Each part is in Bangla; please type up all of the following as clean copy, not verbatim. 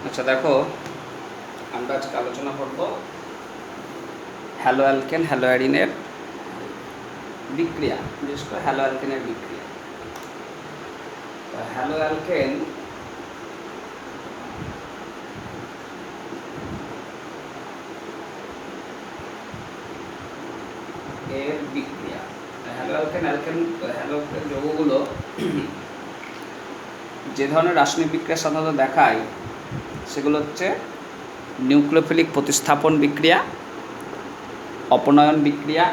আচ্ছা দেখো, আমরা আজকে আলোচনা করব হ্যালো অ্যালকেন হ্যালো অ্যারিনের বিক্রিয়া, বিশেষ করে হ্যালো অ্যালকেনের বিক্রিয়া। হ্যালো অ্যালকেন এর বিক্রিয়া। হ্যালো অ্যালকেন যৌগগুলো যে ধরনের রাসায়নিক বিক্রিয়া সাধারণত দেখায় সেগুলো হচ্ছে নিউক্লিওফিলিক প্রতিস্থাপন বিক্রিয়া, অপনয়ন বিক্রিয়া,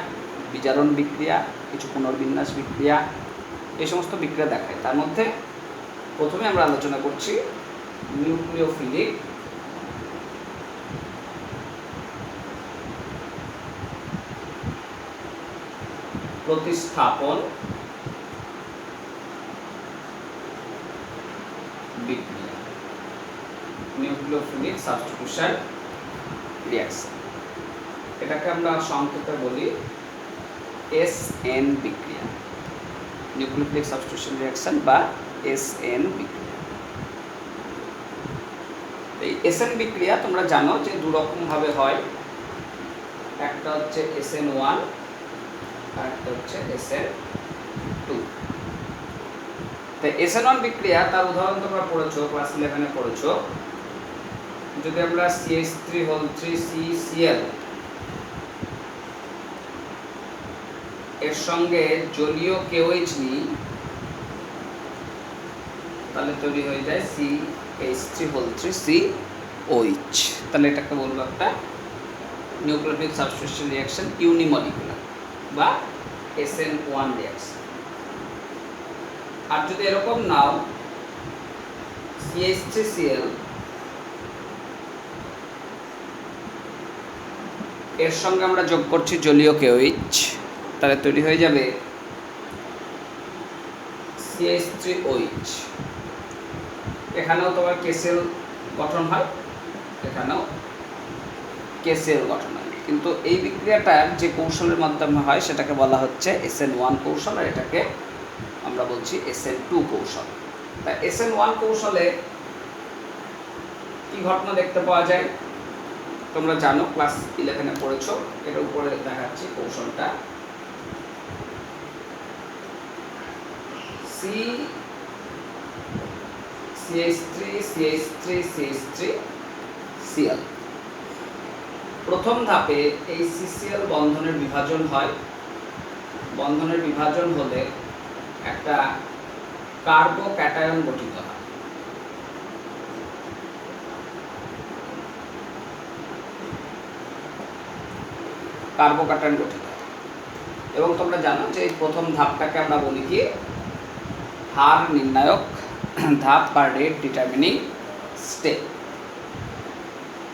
বিজারণ বিক্রিয়া, কিছু পুনর্বিন্যাস বিক্রিয়া, এই সমস্ত বিক্রিয়া দেখায়। তার মধ্যে প্রথমে আমরা আলোচনা করছি নিউক্লিওফিলিক প্রতিস্থাপন বিক্রিয়া, নিউক্লিওফিলিক সাবস্টিটিউশন রিঅ্যাকশন। এটাকে আমরা সংক্ষেপে বলি এসএন বিক্রিয়া, নিউক্লিওফিলিক সাবস্টিটিউশন রিঅ্যাকশন বা এসএন বিক্রিয়া। এই এসএন বিক্রিয়া তোমরা জানো যে দু রকমভাবে হয়, একটা হচ্ছে SN1 আর একটা হচ্ছে SN2। তো SN1 বিক্রিয়া তার উদাহরণ তোমরা পড়েছো, ক্লাস 11-এ পড়েছো। যদি আমরা CH3CCl এর সঙ্গে জলীয় KOH নিই, তাহলে তৈরি হয়ে যায় CH3COH। তাহলে এটাকে বলবো একটা নিউক্লিওফিলিক সাবস্টিটিউশন রিঅ্যাকশন ইউনিমলিকুলার বা SN1 রিঅ্যাকশন। আর যদি এরকম নাও CH3Cl এর সঙ্গে আমরা যোগ করছি জলীয় KOH, তাহলে তৈরি হয়ে যাবে CH3OH। এখানেও তোমার KCl গঠন হয়, এখানেও KCl গঠন হয়, কিন্তু এই বিক্রিয়াটার যে কৌশলের মাধ্যমে হয় সেটাকে বলা হচ্ছে SN1 কৌশল, আর এটাকে আমরা বলছি SN2 কৌশল। তা SN1 কৌশলে কি ঘটনা দেখতে পাওয়া যায় তোমরা জানো, ক্লাস 11-এ পড়েছো। এর উপরে দেখাচ্ছি কৌশলটা। CH3CH3CH3Cl প্রথম ধাপে এই CCl বন্ধনের বিভাজন হয়। বন্ধনের বিভাজন হলে একটা কার্বোক্যাটায়ন গঠিত হয়। কার্বোক্যাটায়ন গঠিত হয় এবং তোমরা জানো যে এই প্রথম ধাপটাকে আমরা বলি কি হার নির্ণায়ক ধাপ বা রেট ডিটারমিনিং স্টেপ।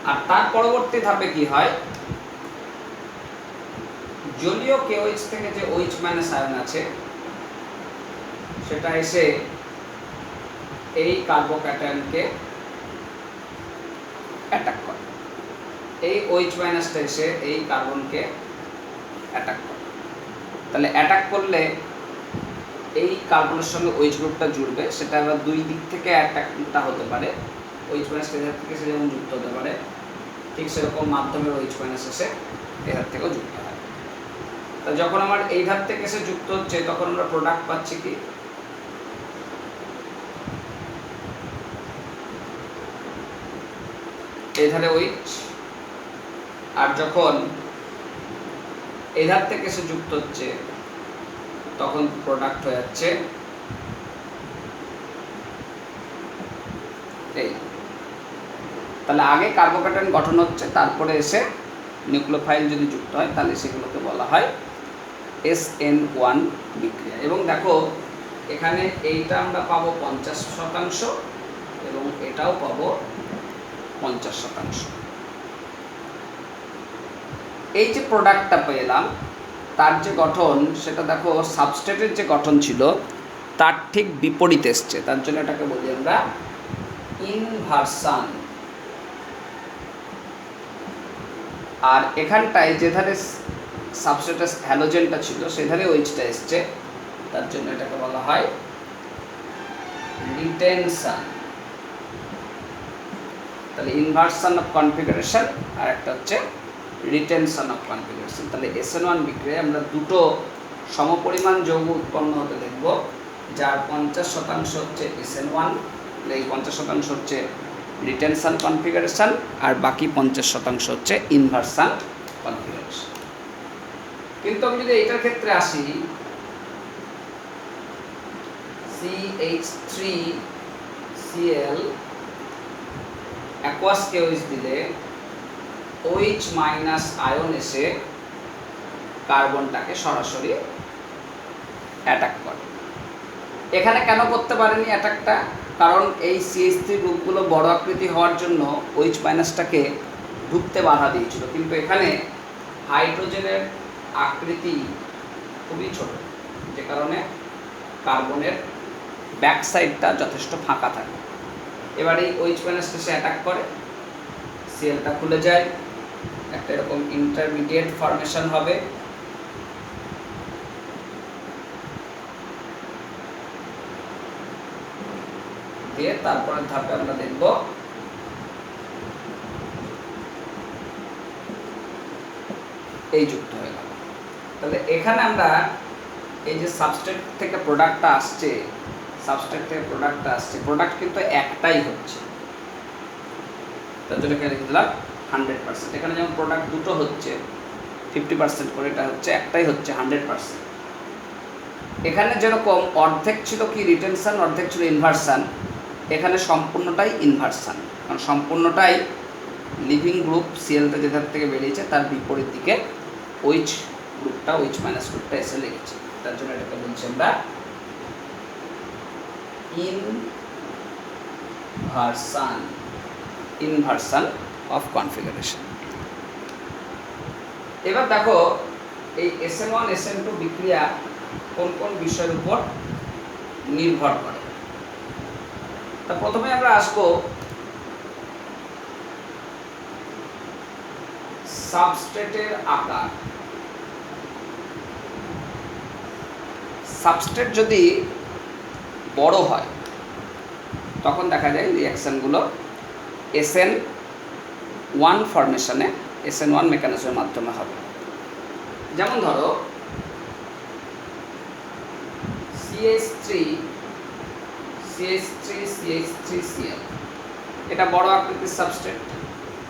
আর তার পরবর্তী ধাপে কি হয়, জলীয় KOH থেকে যে OH মাইনাস আয়ন আছে সেটা এসে এই কার্বোক্যাটায়নকে অ্যাটাক করে। এই OH মাইনাসটা এসে এই কার্বনকে অ্যাটাক করে। তাহলে অ্যাটাক করলে এই কার্বনের সঙ্গে OH গ্রুপটা জুড়বে, সেটা আবার দুই দিক থেকে অ্যাটাকটা হতে পারে। OH মাইনাস এধার থেকে সে যেমন যুক্ত হতে পারে, ঠিক সেরকম মাধ্যমের OH মাইনাস এসে এধার থেকেও যুক্ত হয়। তা যখন আমার এই ধার থেকে এসে যুক্ত হচ্ছে তখন আমরা প্রোডাক্ট পাচ্ছি কি এই ধারে OH, আর যখন এই ধার থেকে এসে যুক্ত হচ্ছে তখন প্রোডাক্ট হয়ে যাচ্ছে এই। তাহলে আগে কার্বোক্যাটায়ন গঠন হচ্ছে, তারপরে এসে নিউক্লিওফাইল যদি যুক্ত হয় তাহলে সেগুলোকে বলা হয় SN1 বিক্রিয়া। এবং দেখো এখানে এইটা আমরা পাবো 50% এবং এটাও পাবো 50%। এই যে প্রোডাক্টটা পেলাম তার যে গঠন সেটা দেখো সাবস্ট্রেটের যে গঠন ছিল তার ঠিক বিপরীত এসছে, তার জন্য এটাকে বলি আমরা ইনভার্সান। আর এখানটায় যে ধারে সাবস্ট্রেটের হ্যালোজেনটা ছিল সেই ধারে OH-টা এসছে, তার জন্য এটাকে বলা হয় রিটেনশন। তাহলে ইনভার্সন অফ কনফিগারেশন আর একটা হচ্ছে রিটেনশন অফ কনফিগারেশন। তাহলে SN1 বিক্রিয়ায় আমরা দুটো সমপরিমাণ যৌগ উৎপন্ন হতে দেখব, যার 50% হচ্ছে SN1, এই 50% হচ্ছে রিটেনশন কনফিগারেশন, আর বাকি 50% হচ্ছে ইনভার্সন কনফিগারেশন। কিন্তু আমি যদি এইটার ক্ষেত্রে আসি, CH3Cl অ্যাকোয়াস কেওএইচ দিলে OH মাইনাস আয়ন এসে কার্বনটাকে সরাসরি অ্যাটাক করে। এখানে কেন করতে পারেনি অ্যাটাকটা? কারণ এই CH3 গ্রুপগুলো বড় আকৃতি হওয়ার জন্য OH মাইনাসটাকে ঢুকতে বাধা দিয়েছিল, কিন্তু এখানে হাইড্রোজেনের আকৃতি খুবই ছোট, যে কারণে কার্বনের ব্যাক সাইডটা যথেষ্ট ফাঁকা থাকে। এবার এই OH মাইনাসটা সে অ্যাটাক করে, সিএলটা খুলে যায়, একটা এরকম ইন্টারমিডিয়েট ফর্মেশন হবে। দিয়ে তারপরের ধাপে আমরা দেখব এই যুক্ত হয়ে গেল। তাহলে এখানে আমরা এই যে সাবস্ট্রেট থেকে প্রোডাক্টটা আসছে, প্রোডাক্ট কিন্তু একটাই হচ্ছে, তার জন্য এখানে লিখে দিলাম 100%। এখানে যেমন প্রোডাক্ট দুটো হচ্ছে 50% করে, এটা হচ্ছে একটাই হচ্ছে 100%। এখানে যেরকম অর্ধেক ছিল কি রিটেনশন, অর্ধেক ছিল ইনভার্সান, এখানে সম্পূর্ণটাই ইনভার্সান, কারণ সম্পূর্ণটাই লিভিং গ্রুপ সিএলটা যেটার থেকে বেরিয়েছে তার বিপরীত দিকে OH গ্রুপটা, OH মাইনাস গ্রুপটা এসে লেগেছে। তার জন্য এটাকে বলছি আমরা ইনভার্সান অফ কনফিগারেশন। এবার দেখো এই SN1 SN2 বিক্রিয়া কোন কোন বিষয়ের উপর নির্ভর করে। তা প্রথমে আমরা আসবো সাবস্ট্রেটের আকার। সাবস্ট্রেট যদি বড় হয় তখন দেখা যায় রিঅ্যাকশনগুলো SN1 ফরমেশনে, SN1 মেকানিজমের মাধ্যমে হবে। যেমন ধরো CH3Cl, এটা বড় আকৃতির সাবস্ট্রেট,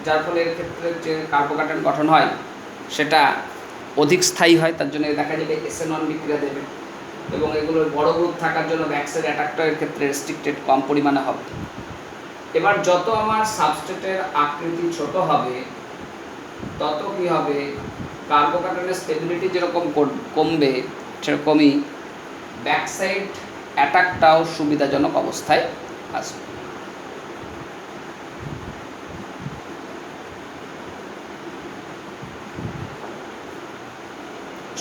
যার ফলে এর ক্ষেত্রে যে কার্বোকার্বন গঠন হয় সেটা অধিক স্থায়ী হয়, তার জন্য দেখা যাবে SN1 বিক্রিয়া দেবে, এবং এগুলোর বড় গ্রুপ থাকার জন্য ব্যাকসাইড অ্যাটাকটা এর ক্ষেত্রে রেস্ট্রিক্টেড কম পরিমাণে হবে। এবার যত আমার সাবস্ট্রেটের আকৃতি ছোট হবে তত কি হবে, কার্বোকার্বনের স্টেবিলিটি যেরকম কমবে সেরকমই ব্যাকসাইড অ্যাটাকটাও সুবিধাজনক অবস্থায় আসবে।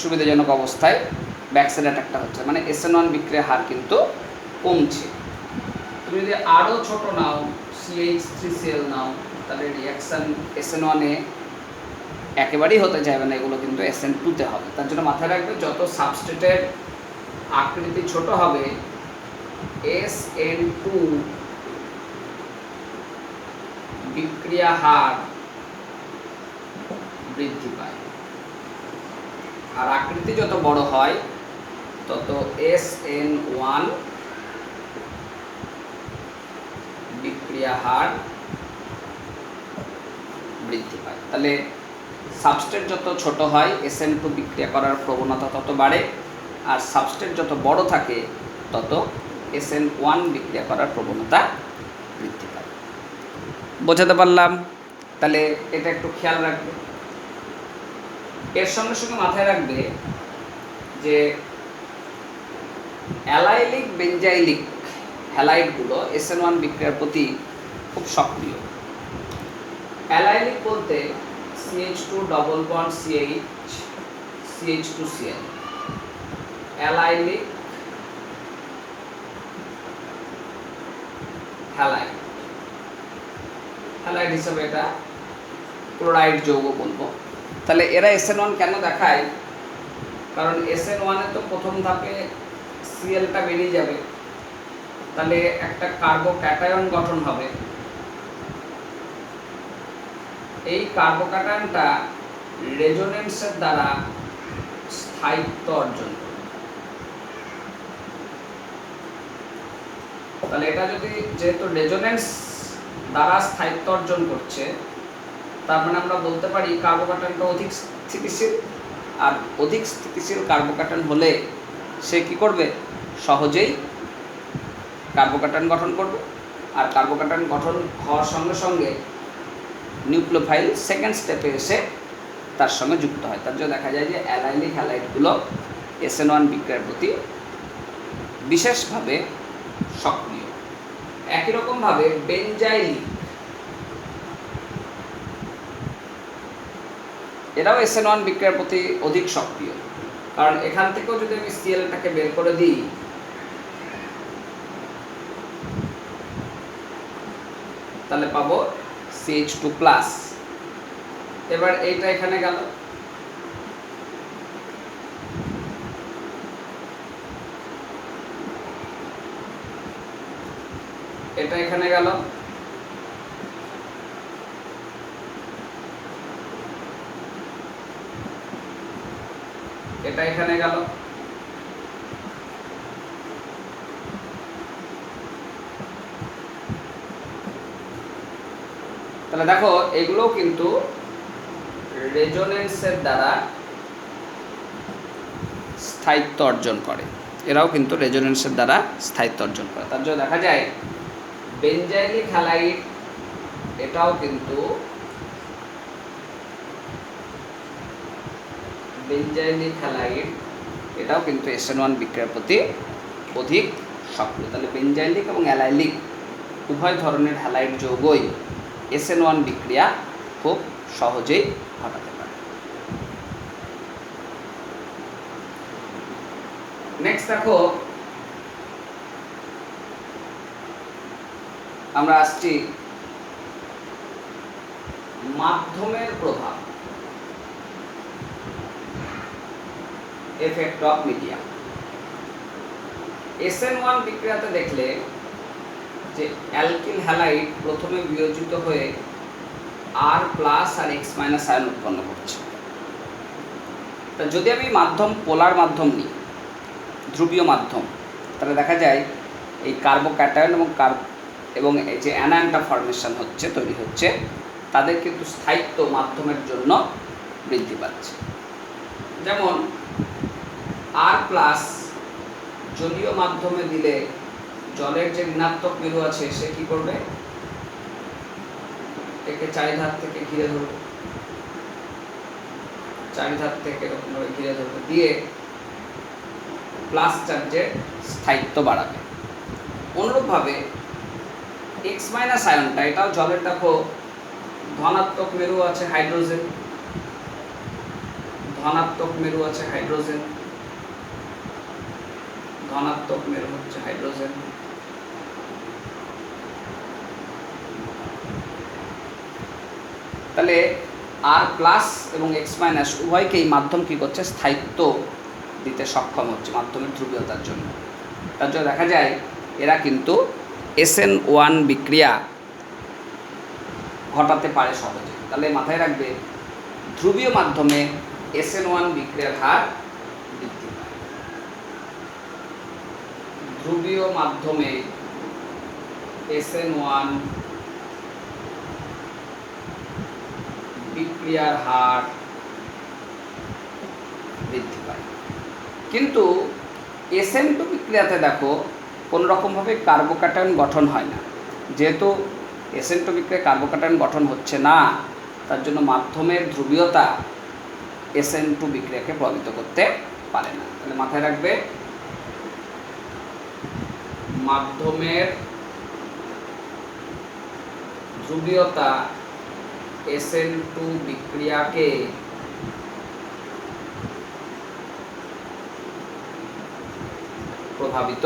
সুবিধাজনক অবস্থায় ব্যাকসাইড অ্যাটাকটা হচ্ছে, মানে SN1 বিক্রিয়ার হার কিন্তু কমছে। তুমি যদি আরও ছোট নাও, CH3Cl নাও, তাহলে রিঅ্যাকশান SN1-এ একেবারেই হতে চাইবে না, এগুলো কিন্তু SN2-তে হবে। তার জন্য মাথায় রাখবে যত সাবস্ট্রেটের আকৃতি ছোট হবে SN2 বিক্রিয়া হার বৃদ্ধি পায়, আর আকৃতি যত বড় হয় তত SN1 বিক্রিয়া হার বৃদ্ধি পায়। তাহলে সাবস্ট্রেট যত ছোট হয় SN2 বিক্রিয়া করার প্রবণতা তত বাড়ে, আর সাবস্ট্রেট যত বড় থাকে তত SN1 বিক্রিয়া করার প্রবণতা বৃদ্ধি পায়। বোঝাতে পারলাম? তাহলে এটা একটু খেয়াল রাখবে। এর সঙ্গে সঙ্গে মাথায় রাখবে যে অ্যালাইলিক বেঞ্জাইলিক হ্যালাইডগুলো SN1 বিক্রিয়ার প্রতি খুব সক্রিয়। অ্যালাইলিক বলতে CH2 double bond CH, CH2Cl, allylic halide. Halide হিসাবে এটা ক্লোরাইড যৌগ বলবো। তাহলে এরা SN1 কেন দেখায়? কারণ SN1-এ তো প্রথম ধাপে Cl-টা বেরিয়ে যাবে, তাহলে একটা কার্বোক্যাটায়ন গঠন হবে, এই কার্বোক্যাটায়নটা রেজোনেন্সের দ্বারা স্থায়িত্ব অর্জন করে। তাহলে এটা যদি যেহেতু রেজোনেন্স দ্বারা স্থায়িত্ব অর্জন করছে, তার মানে আমরা বলতে পারি কার্বোক্যাটায়নটা অধিক স্থিতিশীল। আর অধিক স্থিতিশীল কার্বোক্যাটায়ন হলে সে কি করবে? সহজেই কার্বোক্যাটায়ন গঠন করবে। আর কার্বোক্যাটায়ন গঠন হওয়ার সঙ্গে সঙ্গে নিউক্লিওফাইল সেকেন্ড স্টেপে এসে তার সঙ্গে যুক্ত হয়। তার জন্য দেখা যায় যে অ্যালাইলিক হ্যালাইডগুলো SN1 বিক্রিয়ার প্রতি বিশেষভাবে সক্রিয়। একই রকমভাবে বেনজাইলিক, এরাও SN1 বিক্রিয়ার প্রতি অধিক সক্রিয়। কারণ এখান থেকেও যদি আমি Clটাকে বের করে দিই, তাহলে পাবো CH2+। এবার এইটা এখানে গেল, এটা এখানে গেল, এটা এখানে গেল, তাহলে দেখো এগুলো কিন্তু রেজোনেন্সের দ্বারা স্থায়িত্ব অর্জন করে। এরাও কিন্তু রেজোনেন্সের দ্বারা স্থায়িত্ব অর্জন করে। তার জন্য দেখা যায় বেনজাইলিক হ্যালাইড এটাও কিন্তু SN1 বিক্রিয়ার প্রতি অধিক সক্রিয়। তাহলে বেনজাইলিক এবং অ্যালাইলিক উভয় ধরনের হ্যালাইড যৌগই SN1 বিক্রিয়া খুব সহজেই ঘটাতে পারে। নেক্সট দেখো, আমরা আসছি মাধ্যমের প্রভাব, এফেক্ট অফ মিডিয়া। SN1 বিক্রিয়াতে দেখলে যে অ্যালকিল হ্যালাইড প্রথমে বিয়োজিত হয়ে R+ আর X- আয়ন উৎপন্ন করছে। তা যদি আমি মাধ্যম পোলার মাধ্যম নিই, ধ্রুবীয় মাধ্যম, তাহলে দেখা যায় এই কার্বোক্যাটায়ন এবং এই যে অ্যানায়নটা ফর্মেশন হচ্ছে, তৈরি হচ্ছে, তাদের কিন্তু স্থায়িত্ব মাধ্যমের জন্য বৃদ্ধি পাচ্ছে। যেমন R+ জলীয় মাধ্যমে দিলে জলের যে ঋণাত্মক মেরু আছে সে কি করবে? একে চারিধার থেকে ঘিরে ধরবে, চারিধার থেকে এরকমভাবে ঘিরে ধরবে, দিয়ে প্লাস চার্জের স্থায়িত্ব বাড়াবে। অনুরূপভাবে X- আয়নটা, এটাও জলের দেখো ধনাত্মক মেরু আছে হাইড্রোজেন, ধনাত্মক মেরু আছে হাইড্রোজেন, ধনাত্মক মেরু হচ্ছে হাইড্রোজেন। তাহলে R+ এবং X- উভয়কেই মাধ্যম কি করছে? স্থায়িত্ব দিতে সক্ষম হচ্ছে মাধ্যমের ধ্রুবীয়তার জন্য। তার জন্য দেখা যায় এরা কিন্তু SN1 বিক্রিয়া ঘটাতে পারে সহজে। তাহলে মাথায় রাখবে, ধ্রুবীয় মাধ্যমে SN1 বিক্রিয়ার হার বৃদ্ধি পায়। ধ্রুবীয় মাধ্যমে SN1 বিক্রিয়ার হার বৃদ্ধি পায়। কিন্তু SN2 বিক্রিয়াতে দেখো কোনো রকমভাবে কার্বোক্যাটায়ন গঠন হয় না। যেহেতু SN2 বিক্রিয়ায় কার্বোক্যাটায়ন গঠন হচ্ছে না, তার জন্য মাধ্যমের ধ্রুবীয়তা SN2 বিক্রিয়াকে প্রভাবিত করতে পারে না। তাহলে মাথায় রাখবে, মাধ্যমের ধ্রুবীয়তা SN2 বিক্রিয়াকে প্রভাবিত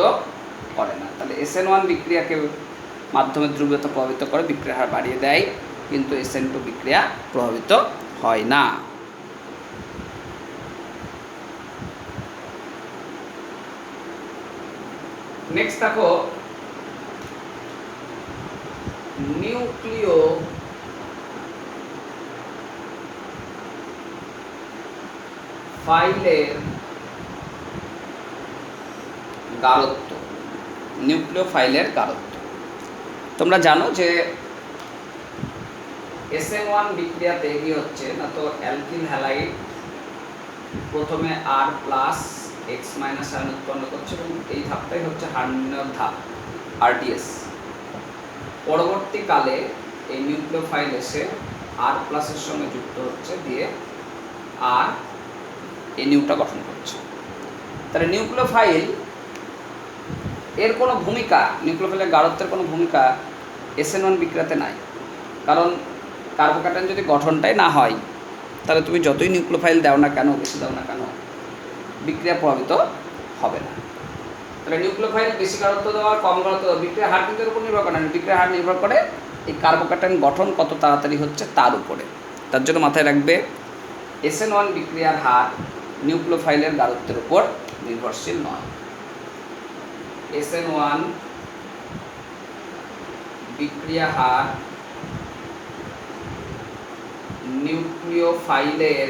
করে না। তাহলে SN1 বিক্রিয়াকে মাধ্যমের ধ্রুবীয়তা প্রভাবিত করে, বিক্রিয়ার হার বাড়িয়ে দেয়, কিন্তু SN2 বিক্রিয়া প্রভাবিত হয় না। নেক্সট দেখো, ফাইলের গাঢ়ত্ব, নিউক্লিওফাইলের গাঢ়ত্ব। তোমরা জানো যে SN1 বিক্রিয়াতে কি হচ্ছে না, তো অ্যালকিল হ্যালাইড প্রথমে R plus x minus ion উৎপন্ন করছে এবং এই ধাপটাই হচ্ছে হার নির্ণয়ের ধাপ RDS। পরবর্তীকালে এই নিউক্লিওফাইল এসে R প্লাসের সঙ্গে যুক্ত হচ্ছে, দিয়ে আর NU-টা গঠন করছে। তাহলে নিউক্লিওফাইল এর কোনো ভূমিকা, নিউক্লিওফাইলের গাঢ়ত্বের কোনো ভূমিকা SN1 বিক্রিয়াতে নাই। কারণ কার্বোক্যাটায়ন যদি গঠনটাই না হয়, তাহলে তুমি যতই নিউক্লিওফাইল দাও না কেন, বেশি দাও না কেন, বিক্রিয়া প্রভাবিত হবে না। তাহলে নিউক্লিওফাইল বেশি গাঢ়ত্ব দেওয়া, কম গাঢ়ত্ব দেওয়া, বিক্রিয়ার হার কিন্তু এর উপর নির্ভর করে না। বিক্রিয়ার হার নির্ভর করে এই কার্বোক্যাটায়ন গঠন কত তাড়াতাড়ি হচ্ছে তার উপরে। তার জন্য মাথায় রাখবে SN1 বিক্রিয়ার হার নিউক্লিওফাইলের গাঢ়ত্বের উপর নির্ভরশীল নয়। SN1 বিক্রিয়া হার নিউক্লিওফাইলের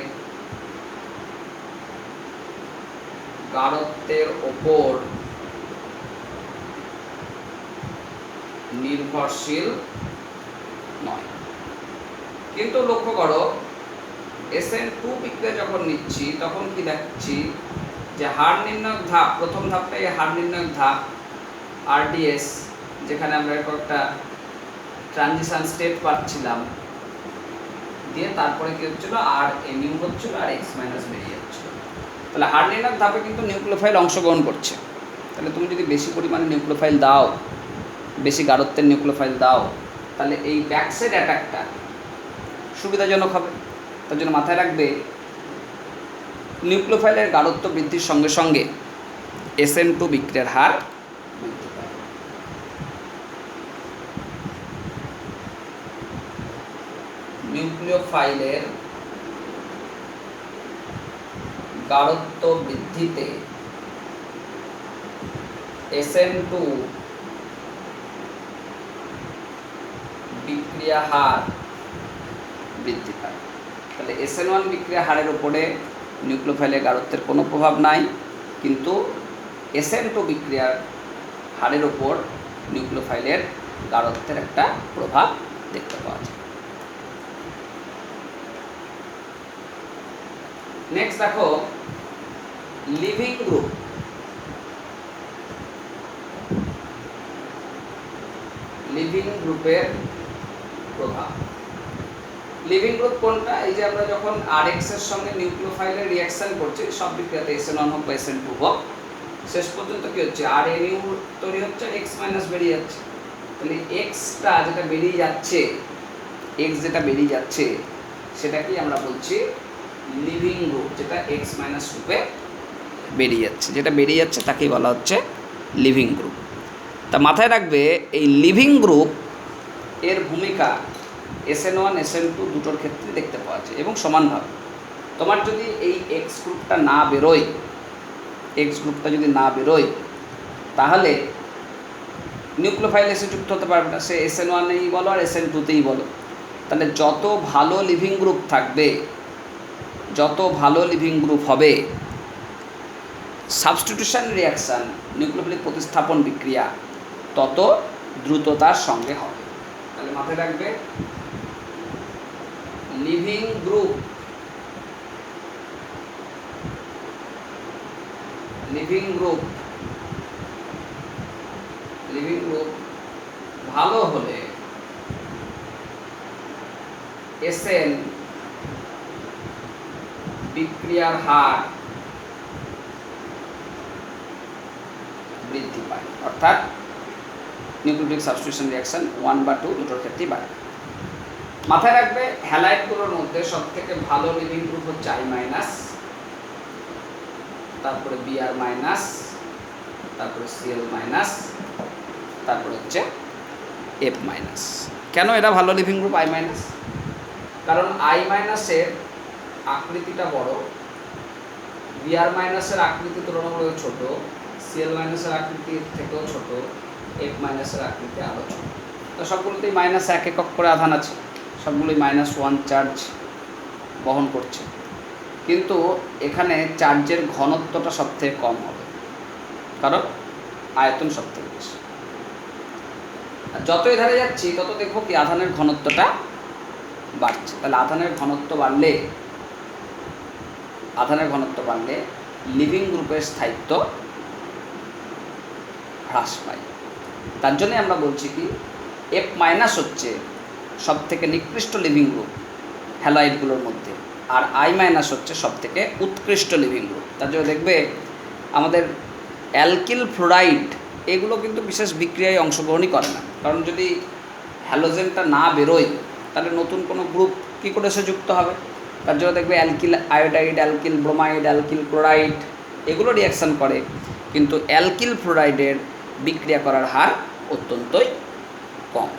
গাঢ়ত্বের ওপর নির্ভরশীল নয়। কিন্তু লক্ষ্য করো SN2 বিক্রিয়া যখন নিচ্ছি তখন কি দেখছি যে হার নির্ণয়ক ধাপ, প্রথম ধাপটাই হার নির্ণয়ক ধাপ RDS, যেখানে আমরা একটা ট্রানজিশন স্টেট পাচ্ছিলাম, দিয়ে তারপরে কি হচ্ছিল আর NU হচ্ছিল আর এক্স মাইনাস বেরিয়ে যাচ্ছিল। তাহলে হার নির্ণয়ক ধাপে কিন্তু নিউক্লিওফাইল অংশগ্রহণ করছে। তাহলে তুমি যদি বেশি পরিমাণে নিউক্লিওফাইল দাও, বেশি গাঢ়ত্বের নিউক্লিওফাইল দাও, তাহলে এই ব্যাকসাইড অ্যাটাকটা সুবিধাজনক হবে। তার জন্য মাথায় রাখবে নিউক্লিওফাইলের গাঢ়ত্ব বৃদ্ধির সঙ্গে সঙ্গে SN2 বিক্রিয়ার হার বৃদ্ধি পায়। নিউক্লিওফাইলের গাঢ়ত্ব বৃদ্ধিতে SN2 বিক্রিয়া হার বৃদ্ধি পায়। তাহলে SN1 বিক্রিয়া হারের উপরে নিউক্লিওফাইলের গাঢ়ত্বের কোনো প্রভাব নাই, কিন্তু SN2 বিক্রিয়ার হারের উপর নিউক্লিওফাইলের গাঢ়ত্বের একটা প্রভাব দেখতে পাওয়া যায়। নেক্সট দেখো লিভিং গ্রুপ। লিভিং গ্রুপের প্রভাব। লিভিং গ্রুপ কোনটা? এই যে আমরা যখন RX এর সঙ্গে নিউক্লিওফাইলের রিঅ্যাকশন করছি, সব বিক্রিয়াতে SN1 হোক বা SN2 হোক, শেষ পর্যন্ত কি হচ্ছে আর NU তৈরি হচ্ছে, X মাইনাস বেরিয়ে যাচ্ছে। তাহলে Xটা যেটা বেরিয়ে যাচ্ছে, X যেটা বেরিয়ে যাচ্ছে সেটাকেই আমরা বলছি লিভিং গ্রুপ, যেটা X মাইনাস রূপে বেরিয়ে যাচ্ছে, যেটা বেরিয়ে যাচ্ছে তাকেই বলা হচ্ছে লিভিং গ্রুপ। তা মাথায় রাখবে এই লিভিং গ্রুপ এর ভূমিকা SN1 SN2 দুটোর ক্ষেত্রে দেখতে পাওয়া যায় এবং সমানভাবে। তোমার যদি এই X গ্রুপটা না বেরোয়, X গ্রুপটা যদি না বেরোয়, তাহলে নিউক্লিওফাইল এসে যুক্ত হতে পারবে না, সে SN1-এই বলো আর SN2-তেই বলো। তাহলে যত ভালো লিভিং গ্রুপ থাকবে, যত ভালো লিভিং গ্রুপ হবে, সাবস্টিটিউশন রিঅ্যাকশান, নিউক্লিওফিলিক প্রতিস্থাপন বিক্রিয়া তত দ্রুততার সঙ্গে হবে। তাহলে মাথায় রাখবে লিভিং গ্রুপ, লিভিং গ্রুপ ভালো হলে SN বিক্রিয়ার হার বৃদ্ধি পায়, অর্থাৎ নিউক্লিওফিলিক সাবস্টিটিউশন রিঅ্যাকশন 1 বা 2 দুটোর ক্ষেত্রেই বাড়ে। মাথায় রাখবে হ্যালাইডগুলোর মধ্যে সবথেকে ভালো লিভিং গ্রুপ হচ্ছে I মাইনাস, তারপরে Br মাইনাস, তারপরে Cl মাইনাস, তারপরে হচ্ছে F মাইনাস। কেন এরা ভালো লিভিং গ্রুপ I মাইনাস? কারণ I মাইনাসের আকৃতিটা বড়, Br মাইনাসের আকৃতি তুলনামূলক ছোট, Cl মাইনাসের আকৃতির থেকেও ছোট, F মাইনাসের আকৃতি আরও ছোট। তো সবগুলোতেই মাইনাস 1 একক করে আধান আছে, সবগুলোই -1 চার্জ বহন করছে। কিন্তু এখানে চার্জের ঘনত্বটা সবথেকে কম হবে, কারণ আয়তন সবথেকে বেশি। আর যত এধারে যাচ্ছি তত দেখবো কি আধানের ঘনত্বটা বাড়ছে। তাহলে আধানের ঘনত্ব বাড়লে লিভিং গ্রুপের স্থায়িত্ব হ্রাস পায়। তার জন্যে আমরা বলছি কি F- হচ্ছে সব থেকে নিকৃষ্ট লিভিং গ্রুপ হ্যালাইডগুলোর মধ্যে, আর I- হচ্ছে সব থেকে উৎকৃষ্ট লিভিং গ্রুপ। তার জন্য দেখবে আমাদের অ্যালকিল ফ্লোরাইড এগুলো কিন্তু বিশেষ বিক্রিয়ায় অংশগ্রহণই করে না, কারণ যদি হ্যালোজেনটা না বেরোয় তাহলে নতুন কোনো গ্রুপ কী করে সে যুক্ত হবে। তার জন্য দেখবে alkyl iodide, alkyl bromide, alkyl chloride এগুলো রিয়াকশান করে, কিন্তু অ্যালকিল ফ্লোরাইডের বিক্রিয়া করার হার অত্যন্তই কম।